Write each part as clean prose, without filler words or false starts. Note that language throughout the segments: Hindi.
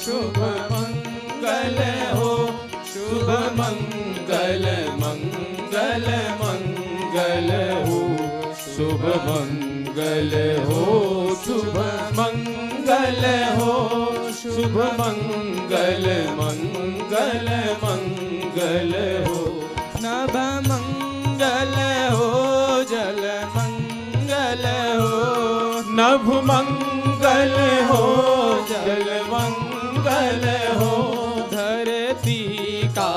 शुभ मंगल हो, शुभ मंगल मंगल मंगल हो, शुभ मंगल हो, शुभ मंगल हो, शुभ मंगल मंगल मंगल हो, नभ मंगल हो, जल मंगल हो, नभ मंगल हो, जल मंगल हो, धरती का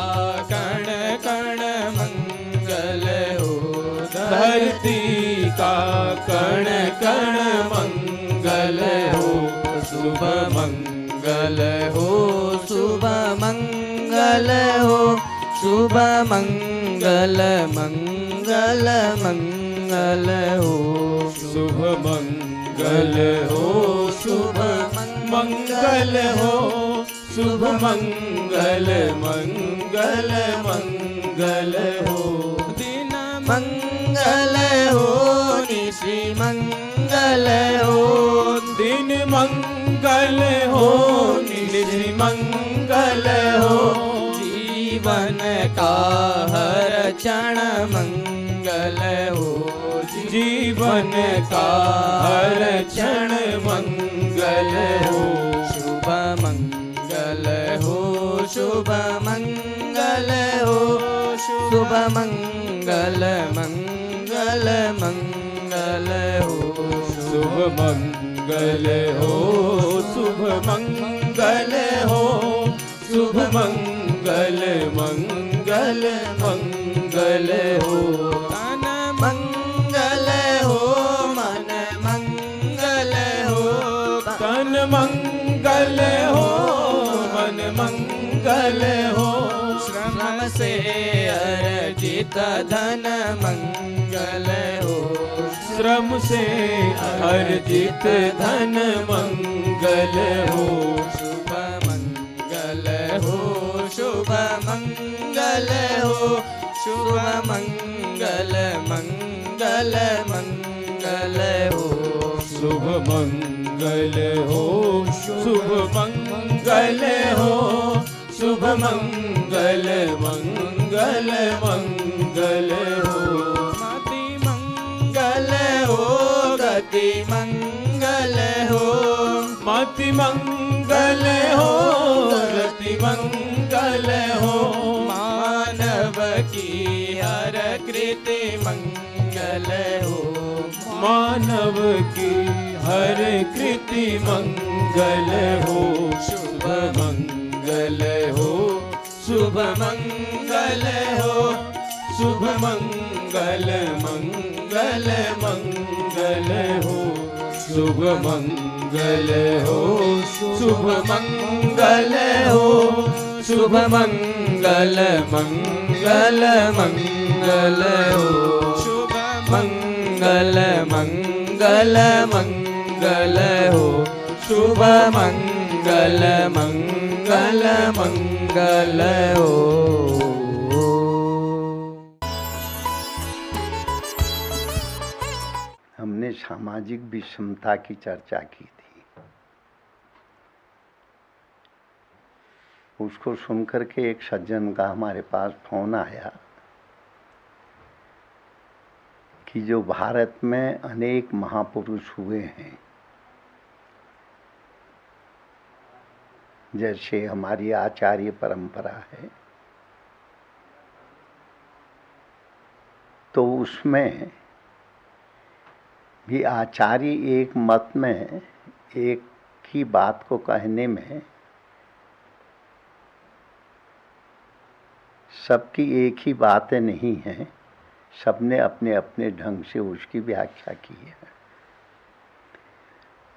कण कण मंगल हो, धरती का कण कण मंगल हो, शुभ मंगल हो, शुभ मंगल हो, शुभ मंगल मंगल मंगल हो, शुभ मंगल हो, शुभ मंगल हो, शुभ मंगल मंगल मंगल हो, दिन मंगल हो, निशि मंगल हो, दिन मंगल हो, निशि मंगल हो, जीवन का हर क्षण मंगल हो, जीवन का हर क्षण मंगल हो, शुभ मंगल हो, शुभ मंगल हो, शुभ मंगल मंगल मंगल हो, शुभ मंगल हो, शुभ मंगल हो, शुभ मंगल मंगल मंगल हो, तन मंगल हो, मन मंगल हो, तन मंगल हो, मन मंगल हो, श्रम से अर्जित धन मंगल हो, श्रम से अर्जित धन मंगल हो, शुभ मंगल हो, शुभ मंगल हो, शुभ मंगल मंगल मंगल हो, शुभ मंगल हो, शुभ मंगल हो, शुभ मंगल मंगल मंगल हो, मति मंगल हो, गति मंगल हो, मति मंगल हो, गति मंगल हो, मानव की हर कृति मंगल हो, मानव की हर कृति मंगल हो, शुभ मंगल हो, शुभ मंगल हो, शुभ मंगल मंगल मंगल हो, शुभ मंगल हो, शुभ मंगल हो, शुभ मंगल मंगल मंगल हो, शुभ मंगल मंगल मंगल हो, शुभ मंगल मंगल मंगल हो। हमने सामाजिक विषमता की चर्चा की थी। उसको सुनकर के एक सज्जन का हमारे पास फोन आया कि जो भारत में अनेक महापुरुष हुए हैं, जैसे हमारी आचार्य परंपरा है, तो उसमें भी आचार्य एक मत में एक ही बात को कहने में सबकी एक ही बातें नहीं हैं, सबने अपने अपने ढंग से उसकी व्याख्या की है।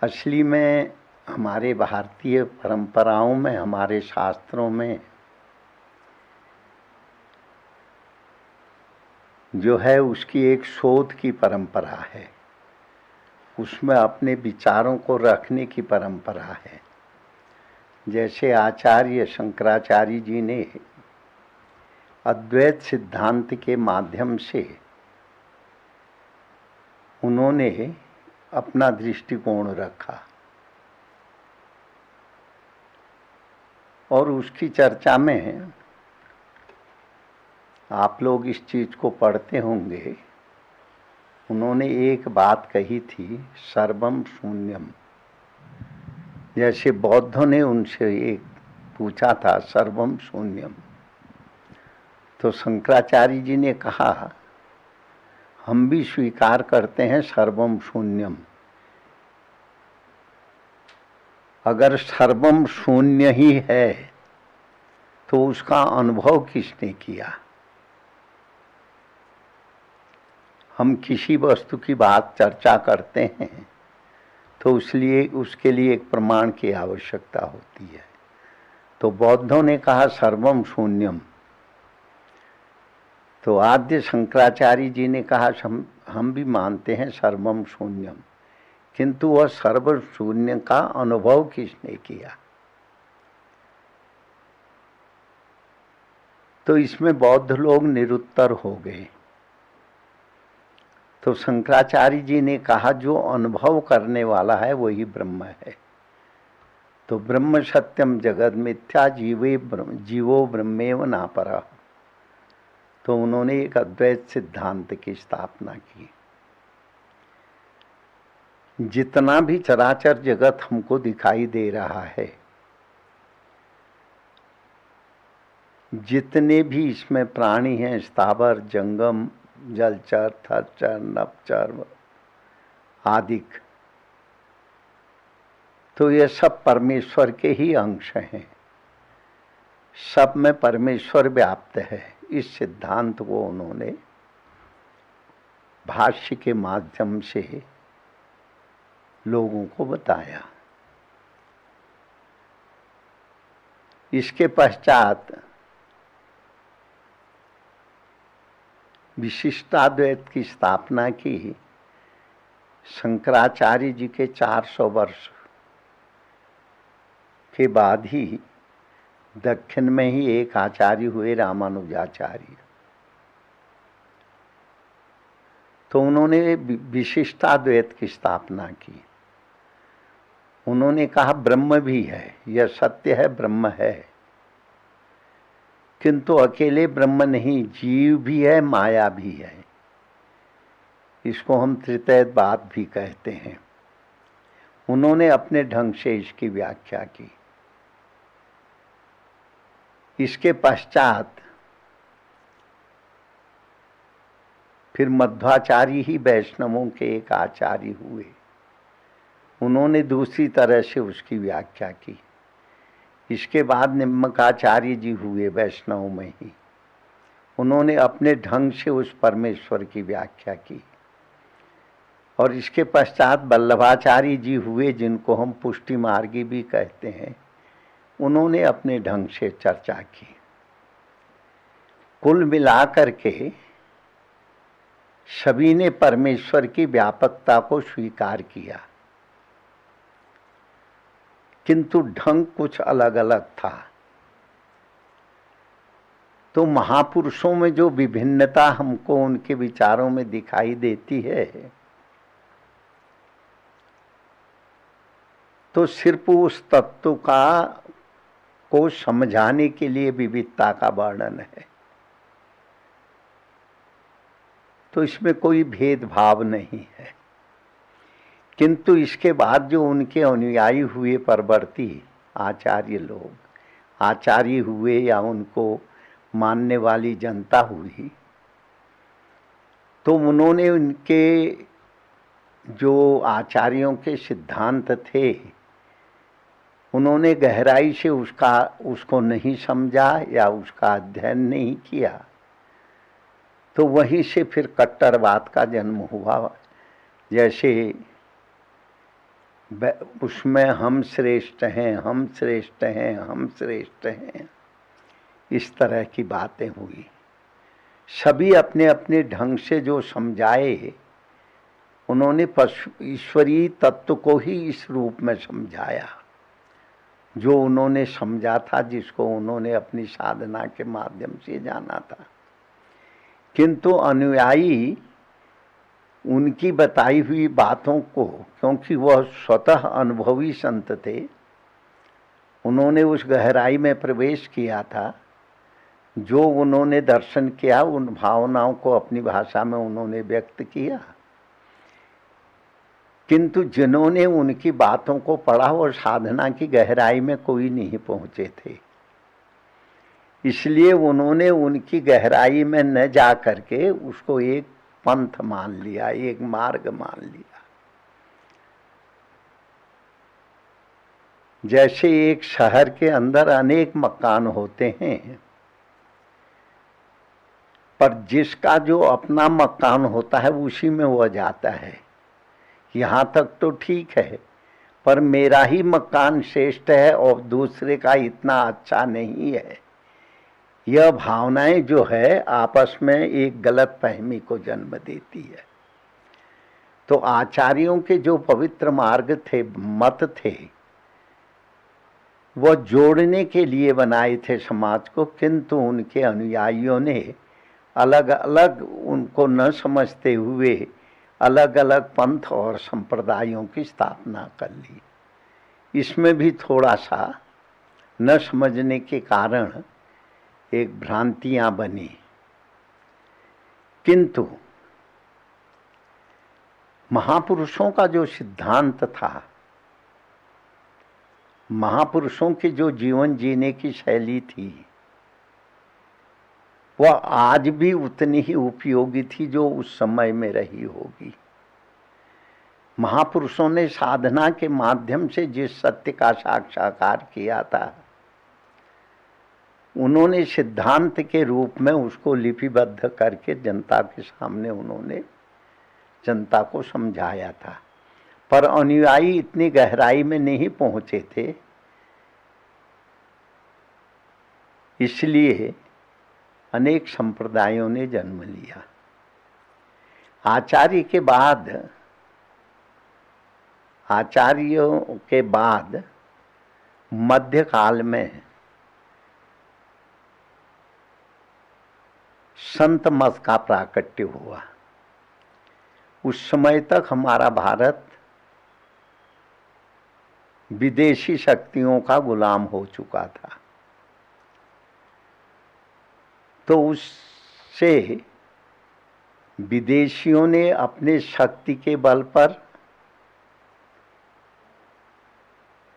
असली में हमारे भारतीय परंपराओं में, हमारे शास्त्रों में जो है उसकी एक शोध की परंपरा है, उसमें अपने विचारों को रखने की परंपरा है। जैसे आचार्य शंकराचार्य जी ने अद्वैत सिद्धांत के माध्यम से उन्होंने अपना दृष्टिकोण रखा। और उसकी चर्चा में आप लोग इस चीज को पढ़ते होंगे। उन्होंने एक बात कही थी, सर्वम शून्यम। जैसे बौद्धों ने उनसे एक पूछा था, सर्वम शून्यम, तो शंकराचार्य जी ने कहा हम भी स्वीकार करते हैं सर्वम शून्यम। अगर सर्वम शून्य ही है तो उसका अनुभव किसने किया? हम किसी वस्तु की बात चर्चा करते हैं तो उसके लिए एक प्रमाण की आवश्यकता होती है। तो बौद्धों ने कहा सर्वम शून्यम, तो आद्य शंकराचार्य जी ने कहा हम भी मानते हैं सर्वम शून्यम, किंतु वह सर्व शून्य का अनुभव किसने किया? तो इसमें बौद्ध लोग निरुत्तर हो गए। तो शंकराचार्य जी ने कहा जो अनुभव करने वाला है वही ब्रह्म है। तो ब्रह्म सत्यम जगद मिथ्या जीवो ब्रह्मेव नापरः। तो उन्होंने एक अद्वैत सिद्धांत की स्थापना की। जितना भी चराचर जगत हमको दिखाई दे रहा है, जितने भी इसमें प्राणी हैं, स्थावर जंगम जलचर थरचर नभचर आदि, तो ये सब परमेश्वर के ही अंश हैं। सब में परमेश्वर व्याप्त है। इस सिद्धांत को उन्होंने भाष्य के माध्यम से लोगों को बताया। इसके पश्चात विशिष्टाद्वैत की स्थापना की। शंकराचार्य जी के 400 वर्ष के बाद ही दक्षिण में ही एक आचार्य हुए, रामानुजाचार्य। तो उन्होंने विशिष्टाद्वैत की स्थापना की। उन्होंने कहा ब्रह्म भी है, यह सत्य है, ब्रह्म है, किंतु अकेले ब्रह्म नहीं, जीव भी है, माया भी है। इसको हम त्रितैवाद भी कहते हैं। उन्होंने अपने ढंग से इसकी व्याख्या की। इसके पश्चात फिर मध्वाचार्य ही वैष्णवों के एक आचार्य हुए। उन्होंने दूसरी तरह से उसकी व्याख्या की। इसके बाद निम्मकाचार्य जी हुए वैष्णव में ही। उन्होंने अपने ढंग से उस परमेश्वर की व्याख्या की। और इसके पश्चात वल्लभाचार्य जी हुए, जिनको हम पुष्टि मार्गी भी कहते हैं। उन्होंने अपने ढंग से चर्चा की। कुल मिलाकर के सभी ने परमेश्वर की व्यापकता को स्वीकार किया, किंतु ढंग कुछ अलग अलग था। तो महापुरुषों में जो विभिन्नता हमको उनके विचारों में दिखाई देती है, तो सिर्फ उस तत्व को समझाने के लिए विविधता का वर्णन है। तो इसमें कोई भेदभाव नहीं है। किंतु इसके बाद जो उनके अनुयायी हुए, परवर्ती आचार्य लोग, आचार्य हुए या उनको मानने वाली जनता हुई, तो उन्होंने उनके जो आचार्यों के सिद्धांत थे, उन्होंने गहराई से उसको नहीं समझा या उसका अध्ययन नहीं किया। तो वहीं से फिर कट्टरवाद का जन्म हुआ। जैसे उसमें हम श्रेष्ठ हैं, हम श्रेष्ठ हैं, हम श्रेष्ठ हैं, इस तरह की बातें हुई। सभी अपने अपने ढंग से जो समझाए, उन्होंने ईश्वरीय तत्व को ही इस रूप में समझाया जो उन्होंने समझा था, जिसको उन्होंने अपनी साधना के माध्यम से जाना था। किंतु अनुयायी उनकी बताई हुई बातों को, क्योंकि वह स्वतः अनुभवी संत थे, उन्होंने उस गहराई में प्रवेश किया था। जो उन्होंने दर्शन किया उन भावनाओं को अपनी भाषा में उन्होंने व्यक्त किया, किंतु जिन्होंने उनकी बातों को पढ़ा वो साधना की गहराई में कोई नहीं पहुंचे थे। इसलिए उन्होंने उनकी गहराई में न जा करके उसको एक पंथ मान लिया, एक मार्ग मान लिया। जैसे एक शहर के अंदर अनेक मकान होते हैं, पर जिसका जो अपना मकान होता है उसी में वह जाता है। यहाँ तक तो ठीक है, पर मेरा ही मकान श्रेष्ठ है और दूसरे का इतना अच्छा नहीं है, यह भावनाएं जो है आपस में एक गलत फहमी को जन्म देती है। तो आचार्यों के जो पवित्र मार्ग थे, मत थे, वह जोड़ने के लिए बनाए थे समाज को, किंतु उनके अनुयायियों ने अलग अलग उनको न समझते हुए अलग अलग पंथ और संप्रदायों की स्थापना कर ली। इसमें भी थोड़ा सा न समझने के कारण एक भ्रांतियां बनी। किंतु महापुरुषों का जो सिद्धांत था, महापुरुषों की जो जीवन जीने की शैली थी, वह आज भी उतनी ही उपयोगी थी जो उस समय में रही होगी। महापुरुषों ने साधना के माध्यम से जिस सत्य का साक्षात्कार किया था, उन्होंने सिद्धांत के रूप में उसको लिपिबद्ध करके जनता के सामने उन्होंने जनता को समझाया था। पर अनुयायी इतनी गहराई में नहीं पहुंचे थे, इसलिए अनेक संप्रदायों ने जन्म लिया। आचार्यों के बाद मध्यकाल में संत मत का प्राकट्य हुआ। उस समय तक हमारा भारत विदेशी शक्तियों का गुलाम हो चुका था, तो उससे विदेशियों ने अपने शक्ति के बल पर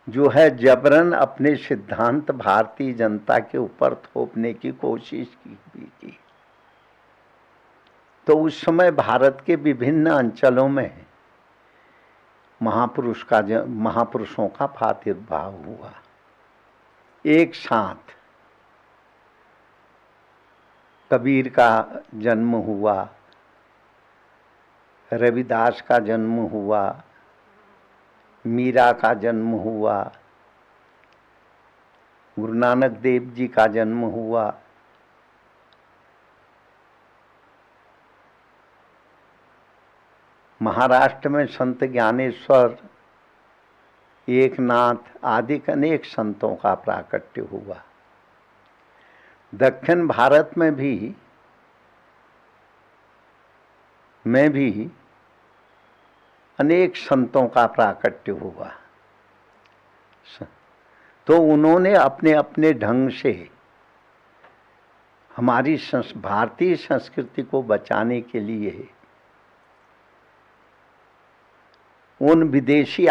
जो है जबरन अपने सिद्धांत भारतीय जनता के ऊपर थोपने की कोशिश की। तो उस समय भारत के विभिन्न अंचलों में महापुरुषों का प्रादुर्भाव हुआ। एक साथ कबीर का जन्म हुआ, रविदास का जन्म हुआ, मीरा का जन्म हुआ, गुरु नानक देव जी का जन्म हुआ, महाराष्ट्र में संत ज्ञानेश्वर, एकनाथ आदि अनेक संतों का प्राकट्य हुआ। दक्षिण भारत में भी अनेक संतों का प्राकट्य हुआ। तो उन्होंने अपने अपने ढंग से हमारी भारतीय संस्कृति को बचाने के लिए उन विदेशी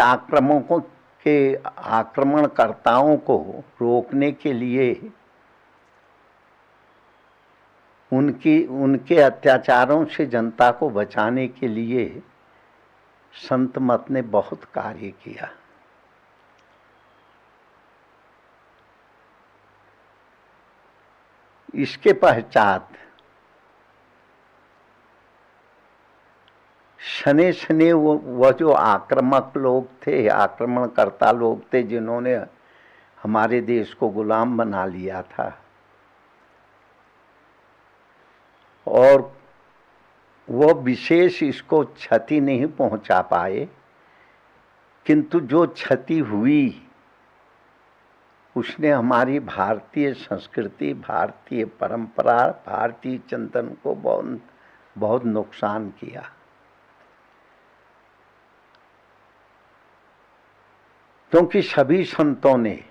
आक्रमणकर्ताओं को रोकने के लिए, उनके अत्याचारों से जनता को बचाने के लिए संत मत ने बहुत कार्य किया। इसके पश्चात शने शने वह जो आक्रामक लोग थे, आक्रमणकर्ता लोग थे, जिन्होंने हमारे देश को गुलाम बना लिया था, और वह विशेष इसको क्षति नहीं पहुंचा पाए, किंतु जो क्षति हुई उसने हमारी भारतीय संस्कृति, भारतीय परंपरा, भारतीय चिंतन को बहुत नुकसान किया। क्योंकि सभी संतों ने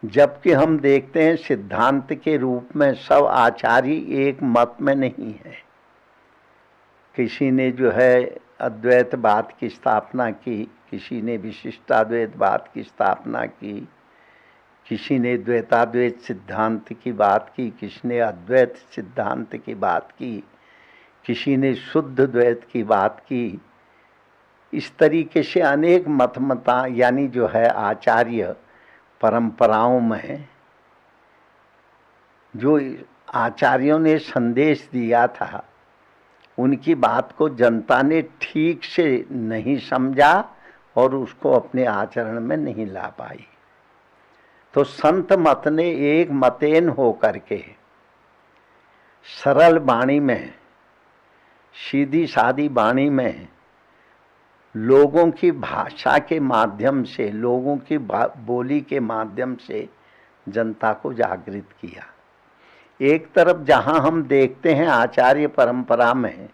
जबकि हम देखते हैं सिद्धांत के रूप में सब आचार्य एक मत में नहीं है। किसी ने जो है अद्वैतवाद की स्थापना की, किसी ने विशिष्टाद्वैतवाद की स्थापना की, किसी ने द्वैताद्वैत सिद्धांत की बात की, किसी ने अद्वैत सिद्धांत की बात की, किसी ने शुद्ध द्वैत की बात की। इस तरीके से अनेक मतमता यानी जो है आचार्य परंपराओं में जो आचार्यों ने संदेश दिया था, उनकी बात को जनता ने ठीक से नहीं समझा और उसको अपने आचरण में नहीं ला पाई। तो संत मत ने एक मतेन हो करके सरल वाणी में, सीधी सादी वाणी में, लोगों की भाषा के माध्यम से, लोगों की बोली के माध्यम से जनता को जागृत किया। एक तरफ जहां हम देखते हैं आचार्य परंपरा में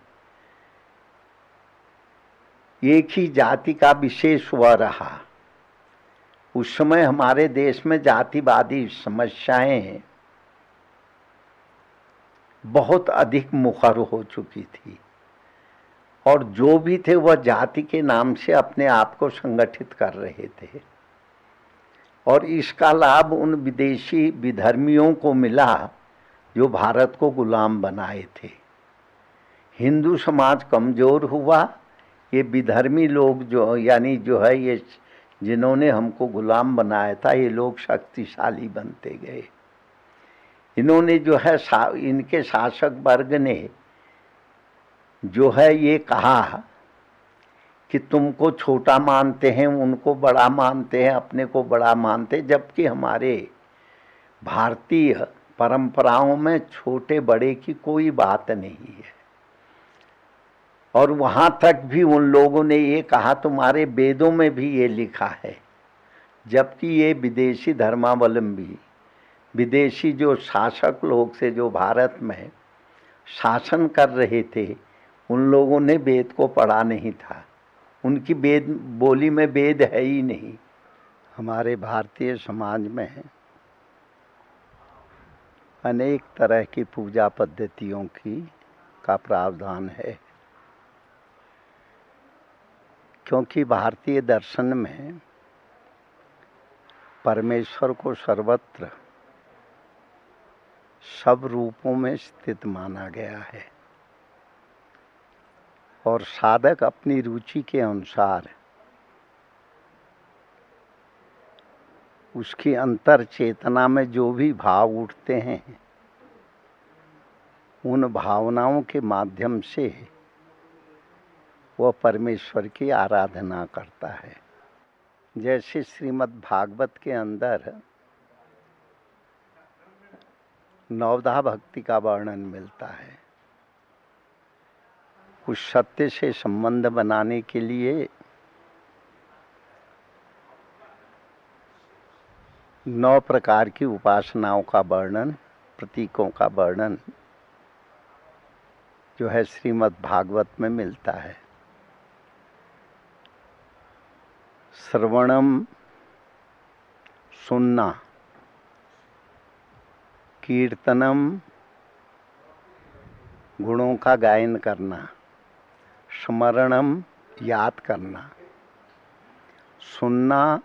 एक ही जाति का विशेष हुआ रहा, उस समय हमारे देश में जातिवादी समस्याएं बहुत अधिक मुखर हो चुकी थी और जो भी थे वह जाति के नाम से अपने आप को संगठित कर रहे थे और इसका लाभ उन विदेशी विधर्मियों को मिला जो भारत को गुलाम बनाए थे। हिंदू समाज कमजोर हुआ, ये विधर्मी लोग जो यानी जो है ये जिन्होंने हमको गुलाम बनाया था, ये लोग शक्तिशाली बनते गए। इन्होंने जो है इनके शासक वर्ग ने जो है ये कहा कि तुमको छोटा मानते हैं, उनको बड़ा मानते हैं, अपने को बड़ा मानते हैं, जबकि हमारे भारतीय परंपराओं में छोटे बड़े की कोई बात नहीं है। और वहाँ तक भी उन लोगों ने ये कहा तुम्हारे वेदों में भी ये लिखा है, जबकि ये विदेशी धर्मावलंबी, विदेशी जो शासक लोग से जो भारत में शासन कर रहे थे, उन लोगों ने वेद को पढ़ा नहीं था। उनकी वेद बोली में वेद है ही नहीं। हमारे भारतीय समाज में अनेक तरह की पूजा पद्धतियों का प्रावधान है, क्योंकि भारतीय दर्शन में परमेश्वर को सर्वत्र सब रूपों में स्थित माना गया है और साधक अपनी रुचि के अनुसार उसकी अंतर चेतना में जो भी भाव उठते हैं, उन भावनाओं के माध्यम से वह परमेश्वर की आराधना करता है। जैसे श्रीमद् भागवत के अंदर नवधा भक्ति का वर्णन मिलता है। उस सत्य से संबंध बनाने के लिए 9 प्रकार की उपासनाओं का वर्णन, प्रतीकों का वर्णन जो है श्रीमद् भागवत में मिलता है। श्रवणम सुनना, कीर्तनम गुणों का गायन करना, स्मरणम याद करना, सुनना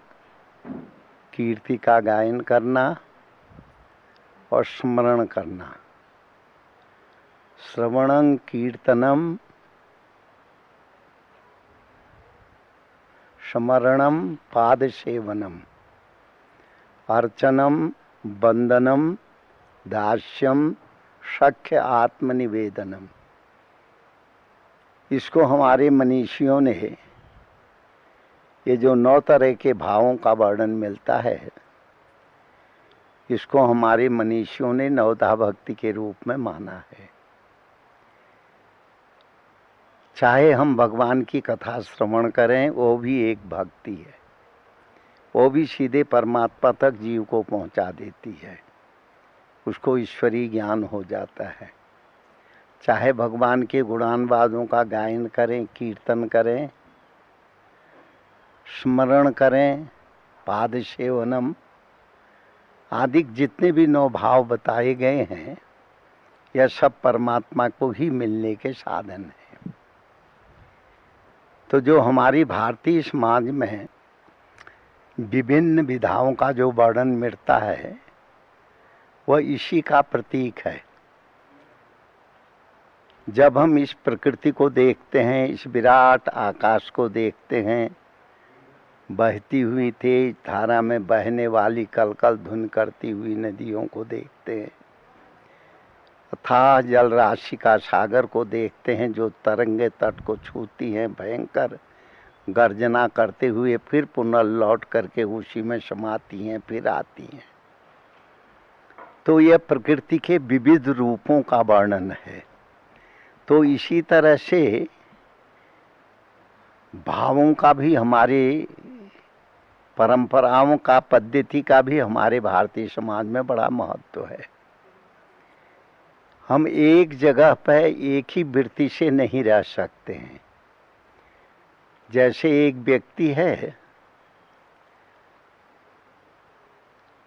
कीर्ति का गायन करना और स्मरण करना। श्रवणं कीर्तनम स्मरणम पाद सेवनम अर्चनम वंदनम दास्यम सख्य आत्मनिवेदनम। इसको हमारे मनीषियों ने, ये जो 9 तरह के भावों का वर्णन मिलता है, इसको हमारे मनीषियों ने नवधा भक्ति के रूप में माना है। चाहे हम भगवान की कथा श्रवण करें, वो भी एक भक्ति है, वो भी सीधे परमात्मा तक जीव को पहुंचा देती है, उसको ईश्वरीय ज्ञान हो जाता है। चाहे भगवान के गुणानवादों का गायन करें, कीर्तन करें, स्मरण करें, पाद सेवनम आदि जितने भी 9 भाव बताए गए हैं, यह सब परमात्मा को ही मिलने के साधन हैं। तो जो हमारी भारतीय समाज में विभिन्न विधाओं का जो वर्णन मिलता है, वह इसी का प्रतीक है। जब हम इस प्रकृति को देखते हैं, इस विराट आकाश को देखते हैं, बहती हुई तेज धारा में बहने वाली कलकल धुन करती हुई नदियों को देखते हैं, अथाह जल राशि का सागर को देखते हैं जो तरंगे तट को छूती हैं, भयंकर गर्जना करते हुए फिर पुनः लौट करके उसी में समाती हैं, फिर आती हैं। तो यह प्रकृति के विविध रूपों का वर्णन है। तो इसी तरह से भावों का भी, हमारे परंपराओं का, पद्धति का भी हमारे भारतीय समाज में बड़ा महत्व है। हम एक जगह पर एक ही वृत्ति से नहीं रह सकते हैं। जैसे एक व्यक्ति है,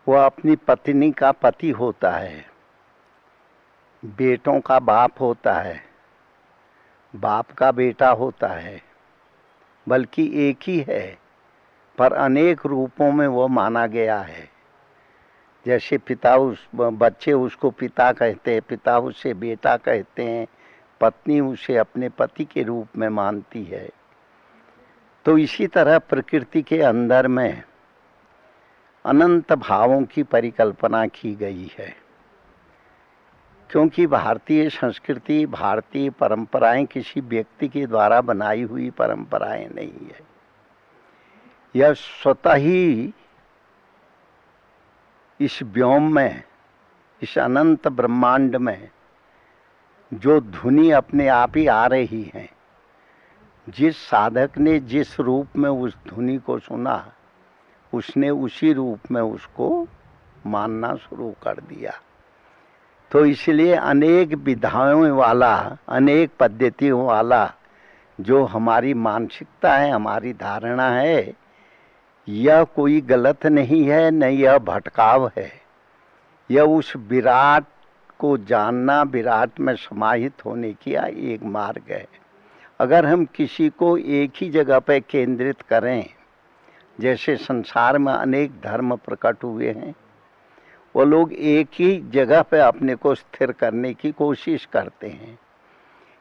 वह अपनी पत्नी का पति होता है, बेटों का बाप होता है, बाप का बेटा होता है, बल्कि एक ही है पर अनेक रूपों में वो माना गया है। जैसे पिता बच्चे उसको पिता कहते हैं, पिता उसे बेटा कहते हैं, पत्नी उसे अपने पति के रूप में मानती है। तो इसी तरह प्रकृति के अंदर में अनंत भावों की परिकल्पना की गई है, क्योंकि भारतीय संस्कृति, भारतीय परंपराएं किसी व्यक्ति के द्वारा बनाई हुई परंपराएं नहीं है। यह स्वतः ही इस व्योम में, इस अनंत ब्रह्मांड में जो धुनी अपने आप ही आ रही है, जिस साधक ने जिस रूप में उस धुनी को सुना, उसने उसी रूप में उसको मानना शुरू कर दिया। तो इसलिए अनेक विधाओं वाला, अनेक पद्धतियों वाला जो हमारी मानसिकता है, हमारी धारणा है, यह कोई गलत नहीं है, न यह भटकाव है। यह उस विराट को जानना, विराट में समाहित होने की एक मार्ग है। अगर हम किसी को एक ही जगह पर केंद्रित करें, जैसे संसार में अनेक धर्म प्रकट हुए हैं, वो लोग एक ही जगह पे अपने को स्थिर करने की कोशिश करते हैं,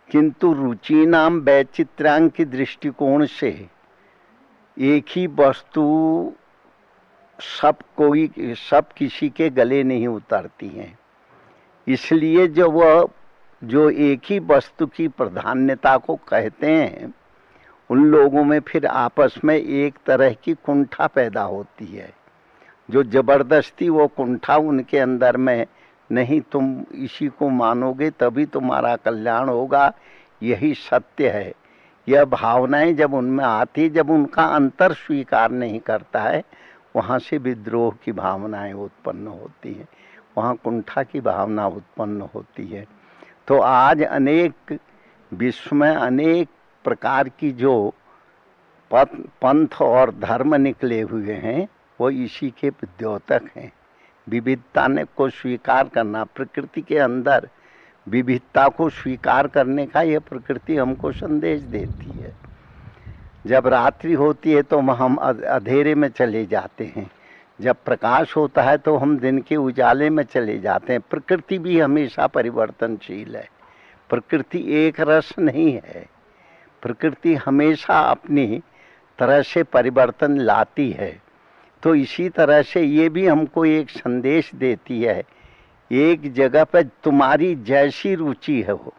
किंतु रुचि नाम वैचित्र्यांक की दृष्टिकोण से एक ही वस्तु सब किसी के गले नहीं उतरती हैं। इसलिए जो एक ही वस्तु की प्राधान्यता को कहते हैं, उन लोगों में फिर आपस में एक तरह की कुंठा पैदा होती है, जो जबरदस्ती वो कुंठा उनके अंदर में, नहीं तुम इसी को मानोगे तभी तुम्हारा कल्याण होगा, यही सत्य है। यह भावनाएं जब उनमें आती, जब उनका अंतर स्वीकार नहीं करता है, वहाँ से विद्रोह की भावनाएं उत्पन्न होती हैं, वहाँ कुंठा की भावना उत्पन्न होती है। तो आज अनेक विश्व में अनेक प्रकार की जो पंथ और धर्म निकले हुए हैं, वो इसी के द्योतक हैं। विविधता को स्वीकार करना, प्रकृति के अंदर विविधता को स्वीकार करने का यह प्रकृति हमको संदेश देती है। जब रात्रि होती है तो हम अंधेरे में चले जाते हैं, जब प्रकाश होता है तो हम दिन के उजाले में चले जाते हैं। प्रकृति भी हमेशा परिवर्तनशील है, प्रकृति एक रस नहीं है, प्रकृति हमेशा अपनी तरह से परिवर्तन लाती है। तो इसी तरह से ये भी हमको एक संदेश देती है, एक जगह पर तुम्हारी जैसी रुचि है हो,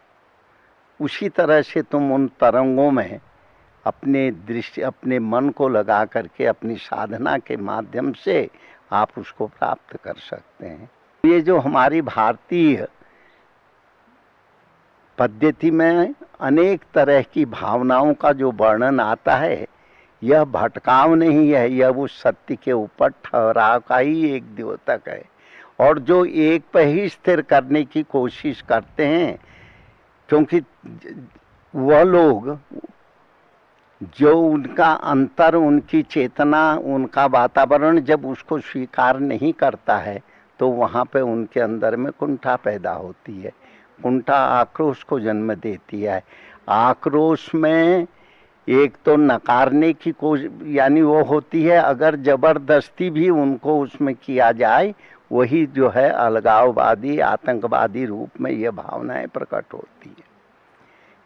उसी तरह से तुम उन तरंगों में अपने मन को लगा करके अपनी साधना के माध्यम से आप उसको प्राप्त कर सकते हैं। ये जो हमारी भारतीय पद्धति में अनेक तरह की भावनाओं का जो वर्णन आता है, यह भटकाव नहीं है, यह उस सत्य के ऊपर ठहराव का ही एक द्योतक है। और जो एक पर ही स्थिर करने की कोशिश करते हैं, क्योंकि वह लोग जो उनका अंतर, उनकी चेतना, उनका वातावरण जब उसको स्वीकार नहीं करता है, तो वहाँ पे उनके अंदर में कुंठा पैदा होती है। कुंठा आक्रोश को जन्म देती है। आक्रोश में एक तो नकारने की कोशिश यानी वो होती है, अगर जबरदस्ती भी उनको उसमें किया जाए, वही जो है अलगाववादी आतंकवादी रूप में ये भावनाएं प्रकट होती है।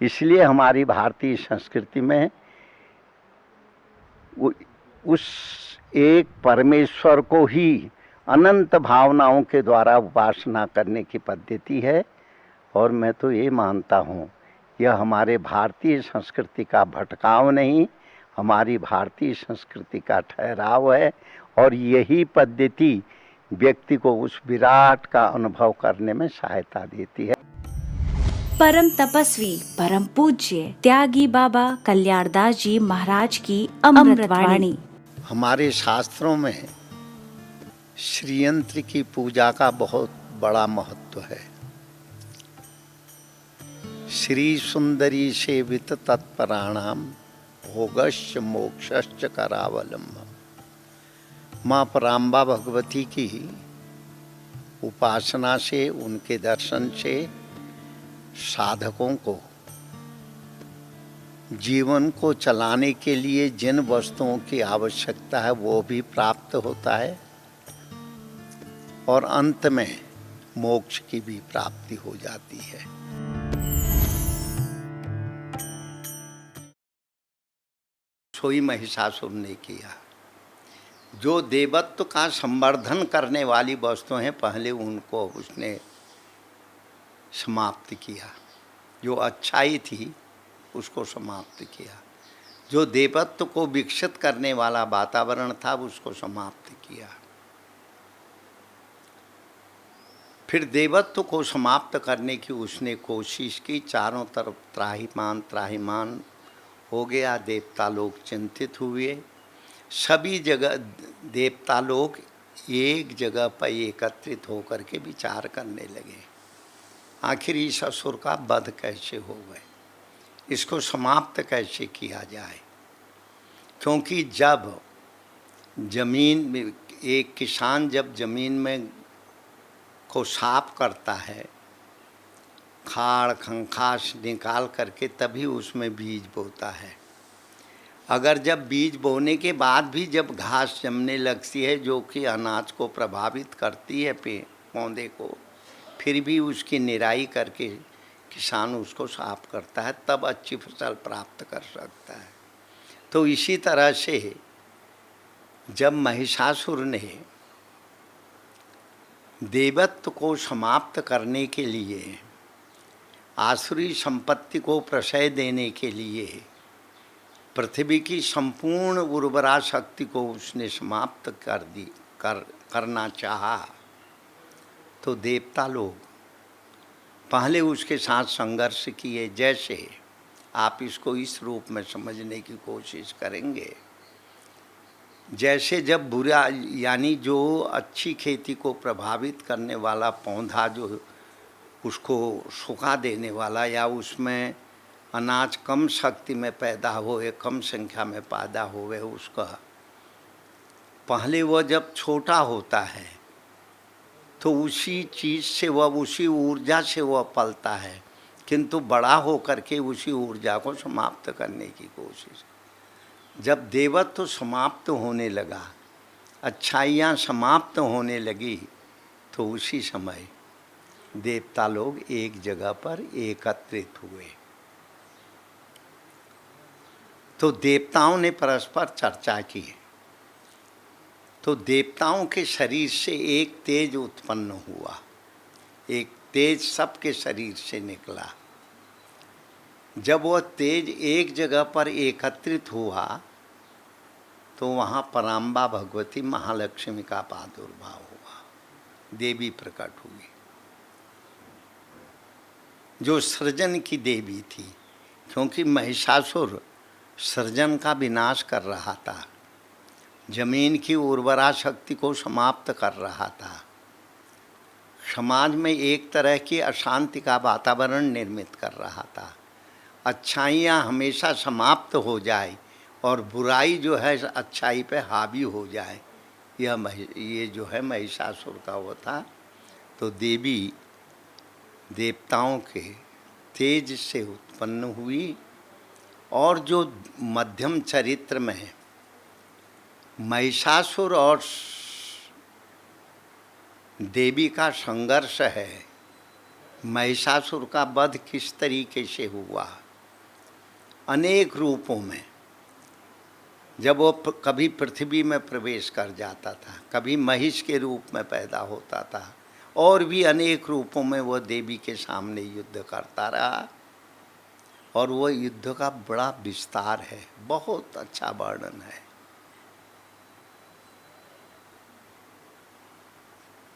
इसलिए हमारी भारतीय संस्कृति में उस एक परमेश्वर को ही अनंत भावनाओं के द्वारा उपासना करने की पद्धति है। और मैं तो ये मानता हूँ यह हमारे भारतीय संस्कृति का भटकाव नहीं, हमारी भारतीय संस्कृति का ठहराव है। और यही पद्धति व्यक्ति को उस विराट का अनुभव करने में सहायता देती है। परम तपस्वी परम पूज्य त्यागी बाबा कल्याणदास जी महाराज की अमृतवाणी। हमारे शास्त्रों में श्रीयंत्र की पूजा का बहुत बड़ा महत्व है। श्री सुंदरी सेवित तत्पराणाम भोगश्च मोक्षश्च करावलंबम। माँ पराम्बा भगवती की उपासना से, उनके दर्शन से साधकों को जीवन को चलाने के लिए जिन वस्तुओं की आवश्यकता है वो भी प्राप्त होता है और अंत में मोक्ष की भी प्राप्ति हो जाती है। सोई महिषासुर ने किया। जो देवत्व का संवर्धन करने वाली वस्तुएं हैं, पहले उनको उसने समाप्त किया। जो अच्छाई थी उसको समाप्त किया। जो देवत्व को विकसित करने वाला वातावरण था उसको समाप्त किया। फिर देवत्व को समाप्त करने की उसने कोशिश की। चारों तरफ त्राहिमाम त्राहिमाम हो गया। देवता लोग चिंतित हुए। सभी जगह देवता लोग एक जगह पर एकत्रित होकर के विचार करने लगे, आखिर इस असुर का वध कैसे हो गए, इसको समाप्त कैसे किया जाए। क्योंकि जब जमीन में एक किसान जब जमीन में को साफ करता है, खाड़ खंखास निकाल करके तभी उसमें बीज बोता है। अगर जब बीज बोने के बाद भी जब घास जमने लगती है जो कि अनाज को प्रभावित करती है पौधे को, फिर भी उसकी निराई करके किसान उसको साफ करता है, तब अच्छी फसल प्राप्त कर सकता है। तो इसी तरह से जब महिषासुर ने देवत्व को समाप्त करने के लिए, आसुरी संपत्ति को प्रशय देने के लिए पृथ्वी की संपूर्ण उर्वरा शक्ति को उसने समाप्त करना चाहा, तो देवता लोग पहले उसके साथ संघर्ष किए। जैसे आप इसको इस रूप में समझने की कोशिश करेंगे, जैसे जब बुरा यानी जो अच्छी खेती को प्रभावित करने वाला पौधा, जो उसको सुखा देने वाला या उसमें अनाज कम शक्ति में पैदा होए, कम संख्या में पैदा होवे, उसका पहले वह जब छोटा होता है तो उसी चीज़ से वह, उसी ऊर्जा से वह पलता है, किंतु बड़ा होकर के उसी ऊर्जा को समाप्त करने की कोशिश। जब देवत्व समाप्त होने लगा, अच्छाइयाँ समाप्त होने लगी, तो उसी समय देवता लोग एक जगह पर एकत्रित हुए। तो देवताओं ने परस्पर चर्चा की। तो देवताओं के शरीर से एक तेज उत्पन्न हुआ, एक तेज सबके शरीर से निकला। जब वह तेज एक जगह पर एकत्रित हुआ तो वहाँ पराम्बा भगवती महालक्ष्मी का प्रादुर्भाव हुआ, देवी प्रकट हुई, जो सृजन की देवी थी। क्योंकि महिषासुर सृजन का विनाश कर रहा था, जमीन की उर्वरा शक्ति को समाप्त कर रहा था, समाज में एक तरह की अशांति का वातावरण निर्मित कर रहा था। अच्छाइयाँ हमेशा समाप्त हो जाए और बुराई जो है अच्छाई पे हावी हो जाए, ये जो है महिषासुर का वो था। तो देवी देवताओं के तेज से उत्पन्न हुई, और जो मध्यम चरित्र में महिषासुर और देवी का संघर्ष है, महिषासुर का वध किस तरीके से हुआ, अनेक रूपों में। जब वो कभी पृथ्वी में प्रवेश कर जाता था, कभी महिष के रूप में पैदा होता था, और भी अनेक रूपों में वो देवी के सामने युद्ध करता रहा। और वो युद्ध का बड़ा विस्तार है, बहुत अच्छा वर्णन है।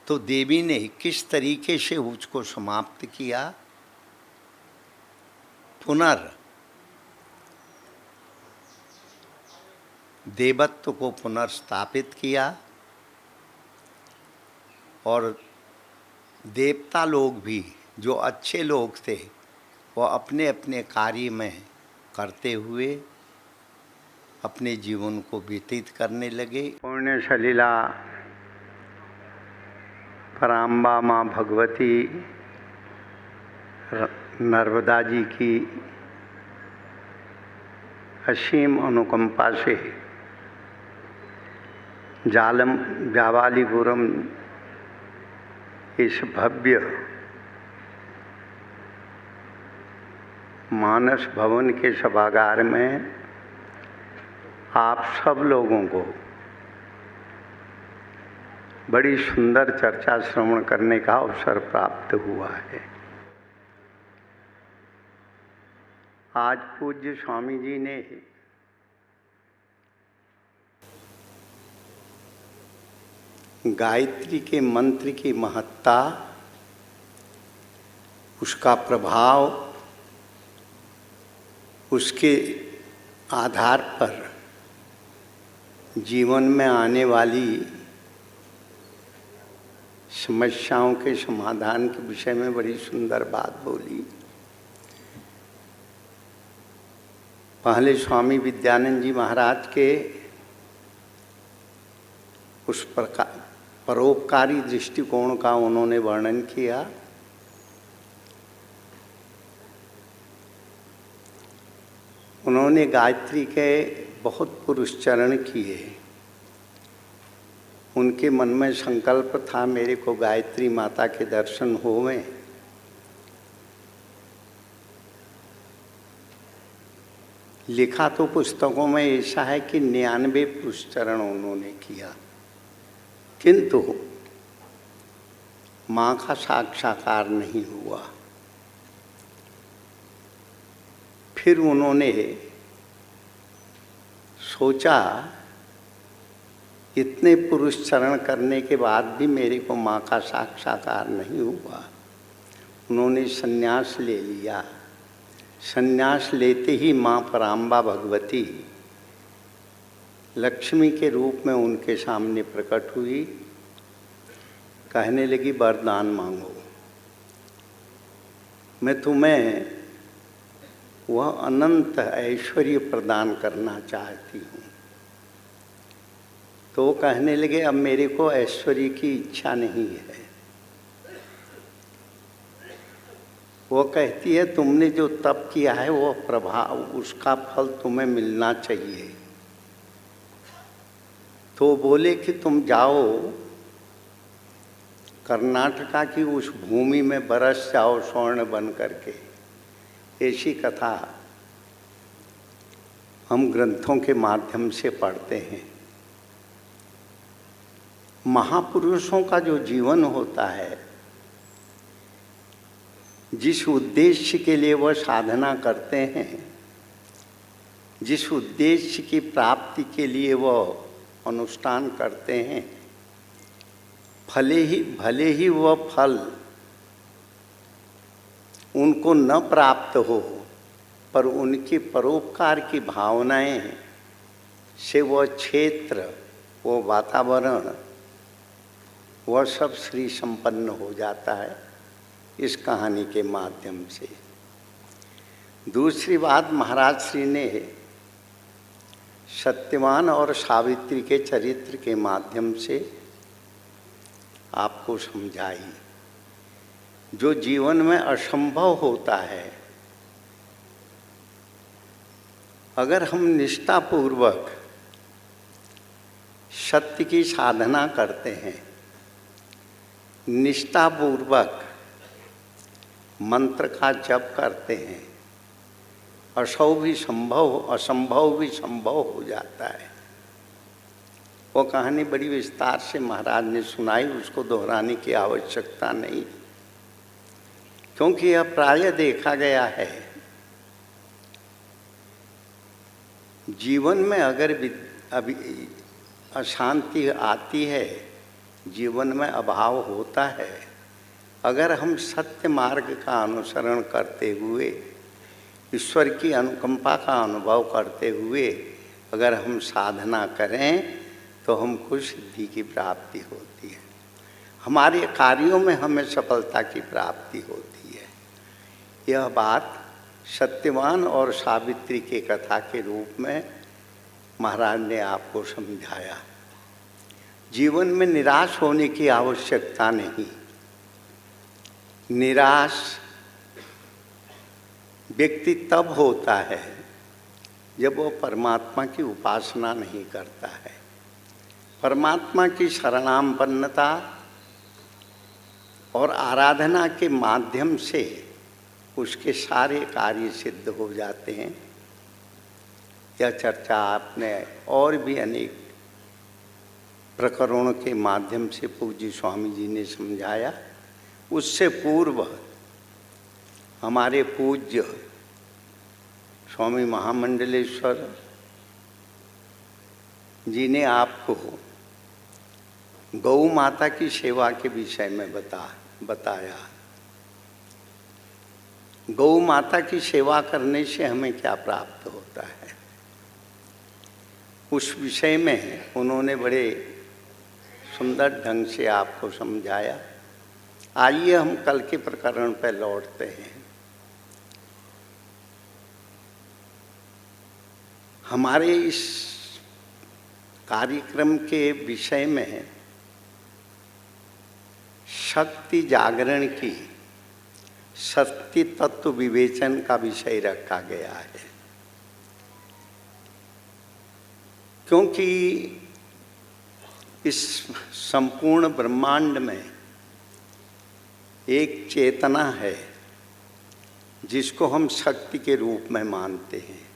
तो देवी ने किस तरीके से उसको समाप्त किया, देवत्व को पुनर्स्थापित किया, और देवता लोग भी जो अच्छे लोग थे वो अपने अपने कार्य में करते हुए अपने जीवन को व्यतीत करने लगे। पुण्य सलीला पराम्बा माँ भगवती नर्मदा जी की असीम अनुकंपा से जावालीपुरम इस भव्य मानस भवन के सभागार में आप सब लोगों को बड़ी सुंदर चर्चा श्रवण करने का अवसर प्राप्त हुआ है। आज पूज्य स्वामी जी ने गायत्री के मंत्र की महत्ता, उसका प्रभाव, उसके आधार पर जीवन में आने वाली समस्याओं के समाधान के विषय में बड़ी सुंदर बात बोली। पहले स्वामी विद्यानंद जी महाराज के उस परोपकारी दृष्टिकोण का उन्होंने वर्णन किया। उन्होंने गायत्री के बहुत पुरुषचरण किए। उनके मन में संकल्प था मेरे को गायत्री माता के दर्शन होवें। लिखा तो पुस्तकों में ऐसा है कि 99 पुरुषचरण उन्होंने किया, किंतु माँ का साक्षात्कार नहीं हुआ। फिर उन्होंने सोचा इतने पुरुषचरण करने के बाद भी मेरे को माँ का साक्षात्कार नहीं हुआ। उन्होंने संन्यास ले लिया। संन्यास लेते ही माँ पराम्बा भगवती लक्ष्मी के रूप में उनके सामने प्रकट हुई। कहने लगी वरदान मांगो, मैं तुम्हें वह अनंत ऐश्वर्य प्रदान करना चाहती हूँ। तो कहने लगे अब मेरे को ऐश्वर्य की इच्छा नहीं है। वो कहती है तुमने जो तप किया है वो प्रभाव, उसका फल तुम्हें मिलना चाहिए। तो बोले कि तुम जाओ कर्नाटका की उस भूमि में बरस जाओ स्वर्ण बन करके। ऐसी कथा हम ग्रंथों के माध्यम से पढ़ते हैं। महापुरुषों का जो जीवन होता है, जिस उद्देश्य के लिए वह साधना करते हैं, जिस उद्देश्य की प्राप्ति के लिए वह अनुष्ठान करते हैं, भले ही वह फल उनको न प्राप्त हो, पर उनकी परोपकार की भावनाएं से वह क्षेत्र, वो वातावरण, वह सब श्री संपन्न हो जाता है इस कहानी के माध्यम से। दूसरी बात, महाराज श्री ने सत्यवान और सावित्री के चरित्र के माध्यम से आपको समझाई। जो जीवन में असंभव होता है, अगर हम निष्ठापूर्वक सत्य की साधना करते हैं, निष्ठापूर्वक मंत्र का जप करते हैं, असंभव भी संभव हो जाता है। वो कहानी बड़ी विस्तार से महाराज ने सुनाई, उसको दोहराने की आवश्यकता नहीं, क्योंकि यह प्रायः देखा गया है जीवन में अगर अभी अशांति आती है, जीवन में अभाव होता है, अगर हम सत्य मार्ग का अनुसरण करते हुए, ईश्वर की अनुकंपा का अनुभव करते हुए अगर हम साधना करें तो हमको सिद्धि की प्राप्ति होती है, हमारे कार्यों में हमें सफलता की प्राप्ति होती है। यह बात सत्यवान और सावित्री के कथा के रूप में महाराज ने आपको समझाया। जीवन में निराश होने की आवश्यकता नहीं। निराश व्यक्ति तब होता है जब वो परमात्मा की उपासना नहीं करता है। परमात्मा की शरणापन्नता और आराधना के माध्यम से उसके सारे कार्य सिद्ध हो जाते हैं। यह चर्चा आपने और भी अनेक प्रकरणों के माध्यम से पूज्य स्वामी जी ने समझाया। उससे पूर्व हमारे पूज्य स्वामी महामंडलेश्वर जी ने आपको गौ माता की सेवा के विषय में बताया। गौ माता की सेवा करने से हमें क्या प्राप्त होता है, उस विषय में उन्होंने बड़े सुंदर ढंग से आपको समझाया। आइए हम कल के प्रकरण पर लौटते हैं। हमारे इस कार्यक्रम के विषय में शक्ति जागरण की शक्ति तत्व विवेचन का विषय रखा गया है, क्योंकि इस संपूर्ण ब्रह्मांड में एक चेतना है जिसको हम शक्ति के रूप में मानते हैं।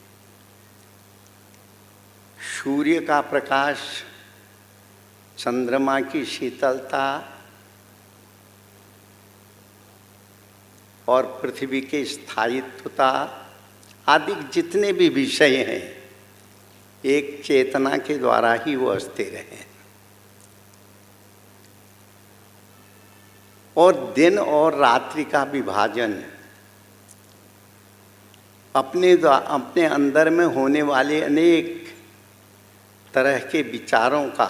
सूर्य का प्रकाश, चंद्रमा की शीतलता और पृथ्वी के स्थायित्वता आदि जितने भी विषय हैं, एक चेतना के द्वारा ही वो स्थिर हैं। और दिन और रात्रि का विभाजन अपने अंदर में होने वाले अनेक तरह के विचारों का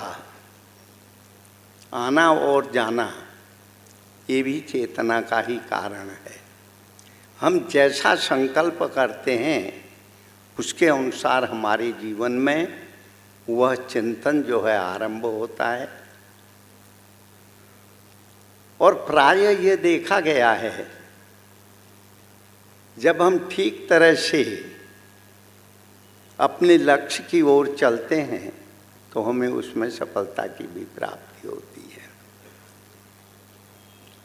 आना और जाना, ये भी चेतना का ही कारण है। हम जैसा संकल्प करते हैं उसके अनुसार हमारे जीवन में वह चिंतन जो है आरंभ होता है। और प्रायः ये देखा गया है, जब हम ठीक तरह से अपने लक्ष्य की ओर चलते हैं तो हमें उसमें सफलता की भी प्राप्ति होती है।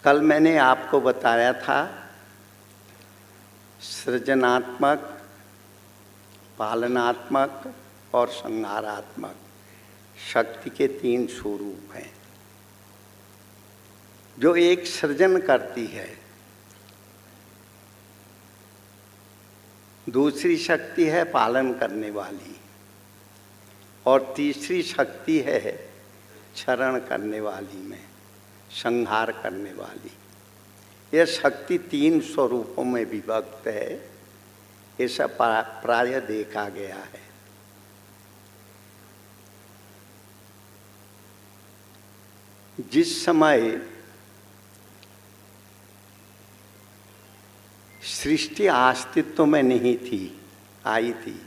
कल मैंने आपको बताया था सृजनात्मक, पालनात्मक और संहारात्मक शक्ति के 3 स्वरूप हैं। जो एक सृजन करती है, दूसरी शक्ति है पालन करने वाली, और तीसरी शक्ति है क्षरण करने वाली में संहार करने वाली। यह शक्ति 3 स्वरूपों में विभक्त है, ऐसा प्रायः देखा गया है। जिस समय सृष्टि अस्तित्व में नहीं थी, आई थी,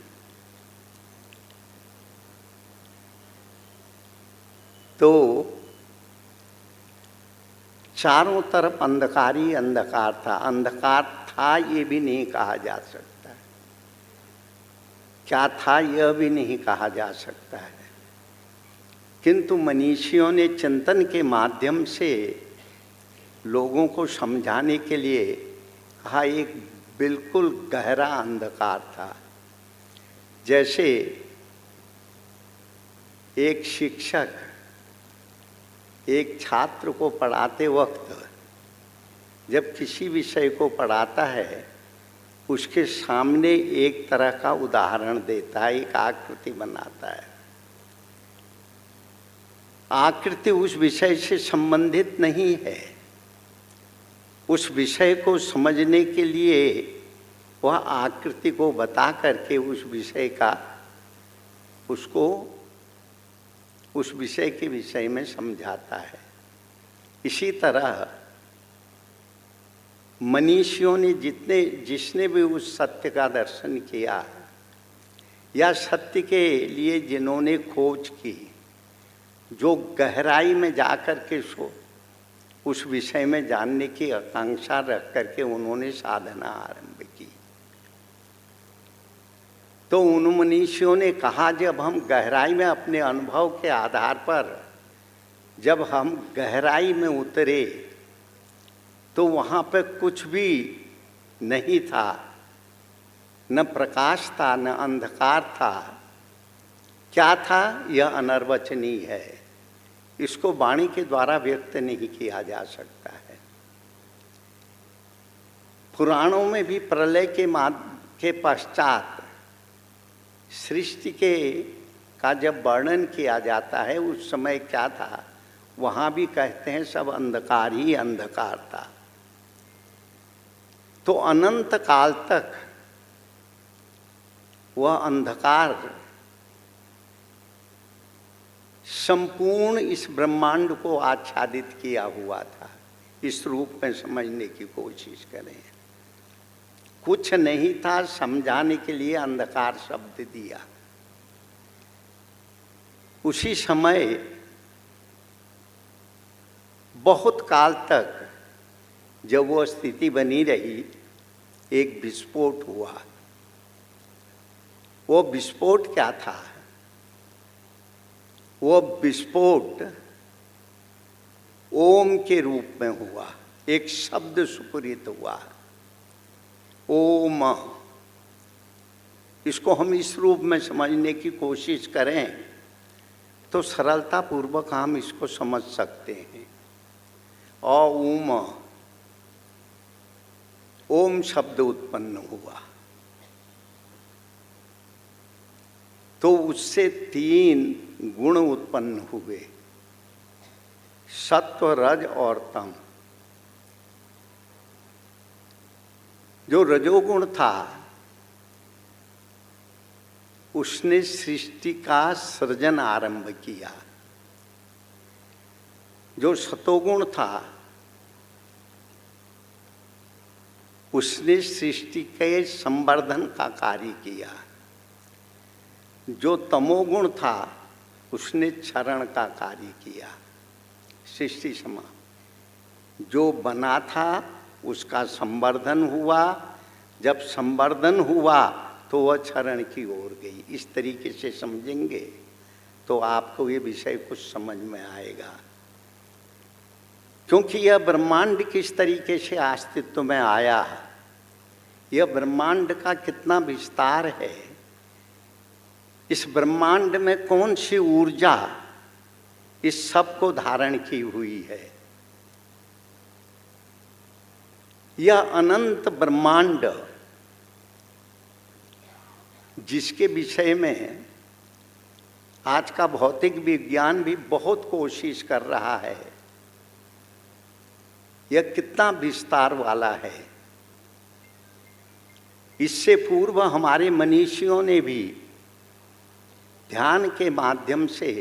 तो चारों तरफ अंधकार ही अंधकार था। अंधकार था ये भी नहीं कहा जा सकता है, क्या था यह भी नहीं कहा जा सकता है। किंतु मनीषियों ने चिंतन के माध्यम से लोगों को समझाने के लिए कहा एक बिल्कुल गहरा अंधकार था। जैसे एक शिक्षक एक छात्र को पढ़ाते वक्त जब किसी विषय को पढ़ाता है उसके सामने एक तरह का उदाहरण देता है, एक आकृति बनाता है। आकृति उस विषय से संबंधित नहीं है। उस विषय को समझने के लिए वह आकृति को बता करके उस विषय का उसको उस विषय के विषय में समझाता है। इसी तरह मनीषियों ने जिसने भी उस सत्य का दर्शन किया या सत्य के लिए जिन्होंने खोज की, जो गहराई में जाकर के उस विषय में जानने की आकांक्षा रख करके उन्होंने साधना आरंभ की, तो उन मनीषियों ने कहा जब हम गहराई में अपने अनुभव के आधार पर जब हम गहराई में उतरे तो वहाँ पे कुछ भी नहीं था, न प्रकाश था न अंधकार था। क्या था यह अनर्वचनीय है, इसको वाणी के द्वारा व्यक्त नहीं किया जा सकता है। पुराणों में भी प्रलय के पश्चात सृष्टि का जब वर्णन किया जाता है उस समय क्या था, वहाँ भी कहते हैं सब अंधकार ही अंधकार था। तो अनंत काल तक वह अंधकार संपूर्ण इस ब्रह्मांड को आच्छादित किया हुआ था। इस रूप में समझने की कोशिश करें। कुछ नहीं था, समझाने के लिए अंधकार शब्द दिया। उसी समय बहुत काल तक जब वो स्थिति बनी रही, एक विस्फोट हुआ। वो विस्फोट क्या था? वो विस्फोट ओम के रूप में हुआ, एक शब्द सुपुरित हुआ, ओम। इसको हम इस रूप में समझने की कोशिश करें तो सरलता पूर्वक हम इसको समझ सकते हैं। ओम, ओम शब्द उत्पन्न हुआ तो उससे 3 गुण उत्पन्न हुए, सत्व, रज और तम। जो रजोगुण था उसने सृष्टि का सृजन आरंभ किया। जो सतोगुण था उसने सृष्टि के संवर्धन का कार्य किया। जो तमोगुण था उसने क्षरण का कार्य किया। सृष्टि समा जो बना था उसका संवर्धन हुआ, जब संवर्धन हुआ तो वह क्षरण की ओर गई। इस तरीके से समझेंगे तो आपको ये विषय कुछ समझ में आएगा। क्योंकि यह ब्रह्मांड किस तरीके से अस्तित्व में आया, यह ब्रह्मांड का कितना विस्तार है, इस ब्रह्मांड में कौन सी ऊर्जा इस सब को धारण की हुई है, यह अनंत ब्रह्मांड जिसके विषय में आज का भौतिक विज्ञान भी बहुत कोशिश कर रहा है, यह कितना विस्तार वाला है। इससे पूर्व हमारे मनीषियों ने भी ध्यान के माध्यम से,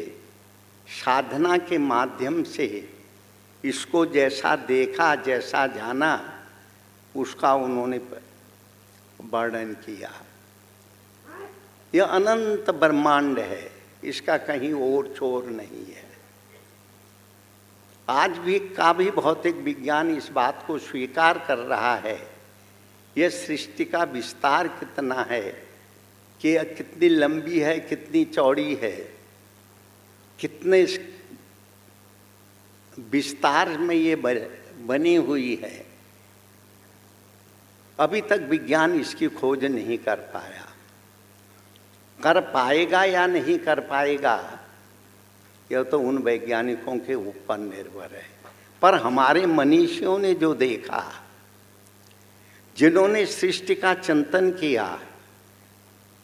साधना के माध्यम से इसको जैसा देखा, जैसा जाना, उसका उन्होंने वर्णन किया। यह अनंत ब्रह्मांड है, इसका कहीं और छोर नहीं है। आज भी का भी भौतिक विज्ञान इस बात को स्वीकार कर रहा है, यह सृष्टि का विस्तार कितना है, कि यह कितनी लंबी है, कितनी चौड़ी है, कितने विस्तार में ये बनी हुई है। अभी तक विज्ञान इसकी खोज नहीं कर पाया। कर पाएगा या नहीं कर पाएगा, यह तो उन वैज्ञानिकों के ऊपर निर्भर है। पर हमारे मनीषियों ने जो देखा, जिन्होंने सृष्टि का चिंतन किया,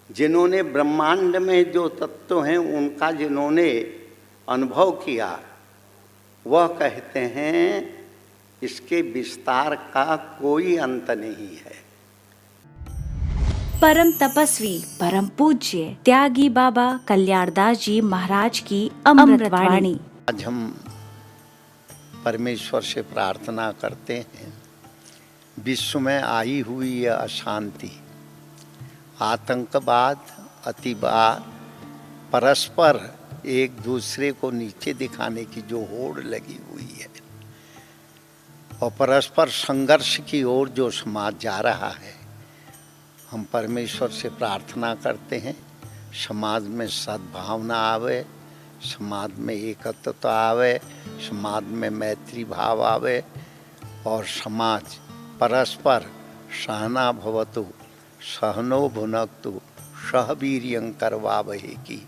जिन्होंने ब्रह्मांड में जो तत्व हैं उनका जिन्होंने अनुभव किया, वह कहते हैं इसके विस्तार का कोई अंत नहीं है। परम तपस्वी परम पूज्य त्यागी बाबा कल्याणदास जी महाराज की अमृतवाणी। आज हम परमेश्वर से प्रार्थना करते हैं, विश्व में आई हुई यह अशांति, आतंकवाद, अतिवाद, परस्पर एक दूसरे को नीचे दिखाने की जो होड़ लगी हुई है और परस्पर संघर्ष की ओर जो समाज जा रहा है, हम परमेश्वर से प्रार्थना करते हैं समाज में सद्भावना आवे, समाज में एकत्वता आवे, समाज में मैत्री भाव आवे और समाज परस्पर सहना भवतु सहनो भुनक्तु सह वीर्यं करवावहे की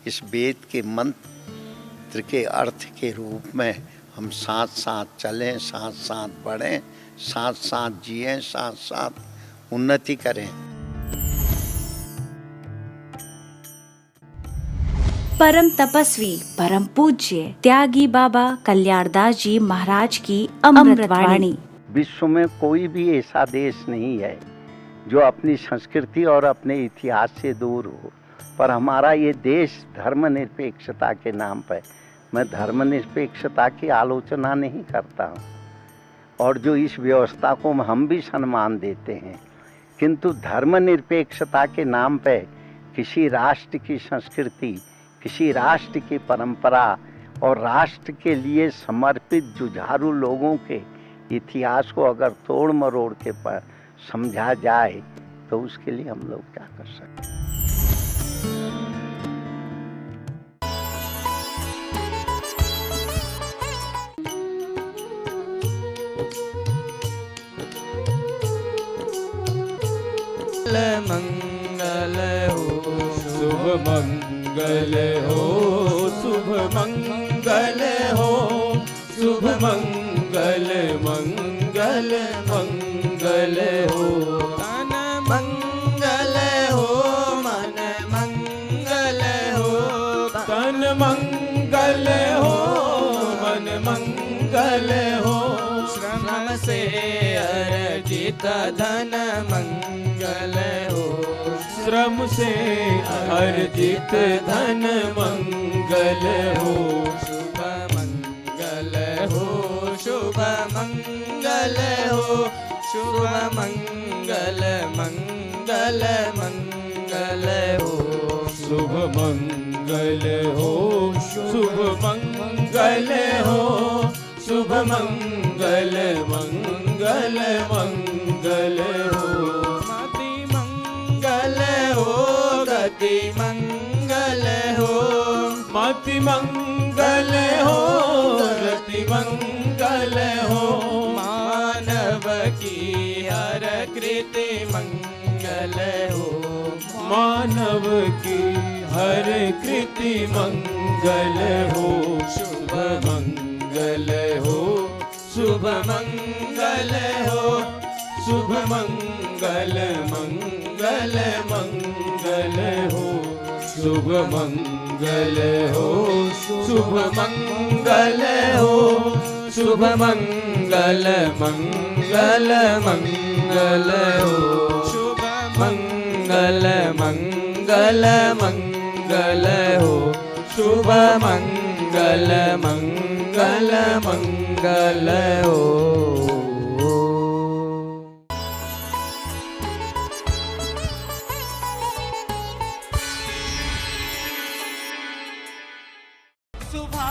इस वेद के मंत्र के अर्थ के रूप में हम साथ साथ चलें, साथ साथ बढ़ें, साथ साथ जिएं, साथ साथ उन्नति करें। परम तपस्वी परम पूज्य त्यागी बाबा कल्याणदास जी महाराज की अमृतवाणी। विश्व में कोई भी ऐसा देश नहीं है जो अपनी संस्कृति और अपने इतिहास से दूर हो, पर हमारा ये देश धर्मनिरपेक्षता के नाम पर, मैं धर्मनिरपेक्षता की आलोचना नहीं करता हूँ और जो इस व्यवस्था को हम भी सम्मान देते हैं, किंतु धर्मनिरपेक्षता के नाम पर किसी राष्ट्र की संस्कृति, किसी राष्ट्र की परंपरा और राष्ट्र के लिए समर्पित जुझारू लोगों के इतिहास को अगर तोड़ मरोड़ के पर समझा जाए तो उसके लिए हम लोग क्या कर सकते हैं। मंगल हो शुभ मंगल हो, शुभ मंगल हो, शुभ मंगल मंगल मंगल हो, तन मंगल हो, मन मंगल हो, तन मंगल हो, मन मंगल हो, श्रम से अर्जित धन मंगल हो, श्रम से अर्जित धन मंगल हो, शुभ मंगल हो, शुभ मंगल हो, शुभ मंगल मंगल मंगल हो, शुभ मंगल हो, शुभ मंगल हो, शुभ मंगल मंगल मंगल हो, मति मंगल हो, गति मंगल हो, मति मंगल हो, गति मंगल हो, मानव की हर कृति मंगल हो, मानव की हर कृति मंगल हो, शुभ मंगल हो, शुभ मंगल हो, शुभ मंगल मंगल मंगल हो, शुभ मंगल हो, शुभ मंगल हो, शुभ मंगल मंगल मंगल हो, शुभ मंगल मंगल मंगल हो, शुभ मंगल मंगल मंगल हो। सुभा